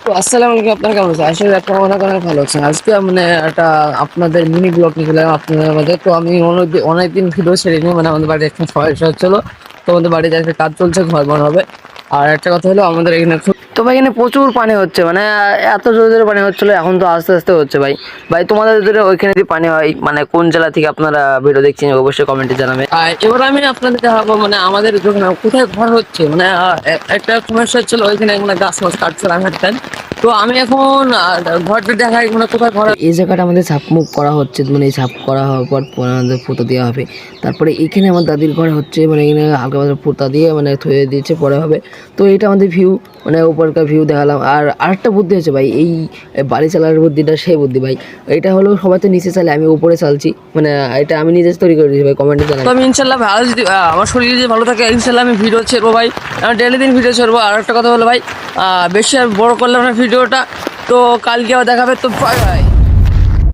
তো আসসালামু আলাইকুম, আপনার কেমন আছেন? আসলে আপনার অনেক অনেক ভালো আছেন। আজকে মানে একটা আপনাদের মিনি ব্লগ নিয়ে গেলাম আপনাদের মধ্যে। তো আমি অনেকদিন ভিডিও ছেড়িনি, মানে আমাদের বাড়িতে একটা সমস্যা হচ্ছিল। তো আমাদের বাড়িতে একটা কাজ চলছে, ঘর বানাবে। আর একটা কথা হলো আমাদের এখানে তো ভাই এখানে প্রচুর পানি হচ্ছে, মানে এত জোরে জোরে পানি হচ্ছিল, এখন তো আস্তে আস্তে হচ্ছে ভাই। ভাই তোমাদের যদি ওইখানে যদি পানি হয়, মানে কোন জেলা থেকে আপনারা ভিডিও দেখছেন অবশ্যই কমেন্টে জানাবেন। এবার আমি আপনাদের দেখাবো মানে আমাদের যেখানে কোথায় ঘর হচ্ছে, মানে একটা সমস্যা হচ্ছিল ওইখানে, মানে গাছ মাছ কাটছিল আমি হাঁটতেন। তো আমি এখন ঘরটা দেখাই মানে কোথায় ঘর। এই জায়গাটা আমাদের মুখ করা হচ্ছে, মানে এই ছাপ করা হওয়ার পর আমাদের পোতা দেওয়া হবে। তারপরে এখানে আমার দাদির ঘর হচ্ছে, মানে এখানে হালকা পাতলা পোতা দিয়ে মানে থয়ে দিয়েছে, পরে হবে। তো এটা আমাদের ভিউ, মানে উপরকার ভিউ দেখালাম। আর আরেকটা বুদ্ধি হচ্ছে ভাই, এই বাড়ি চালার বুদ্ধিটা সেই বুদ্ধি ভাই। এটা হলো সবাই তো নিচে চালে, আমি উপরে চালছি, মানে এটা আমি নিজে তৈরি করে দিয়েছি ভাই, কমেন্টে জানাই। তো আমি ইনশাল্লাহ ভালো, যদি আমার শরীর যদি ভালো থাকে ইনশাল্লাহ আমি ভিডিও ছেড়বো ভাই, আমি ডেলি দিন ভিডিও ছেড়বো। আর একটা কথা হলো ভাই, বেশি আর বড় করলাম না ভিডিওটা, তো কালকে আবার দেখাবে, তো বাই বাই।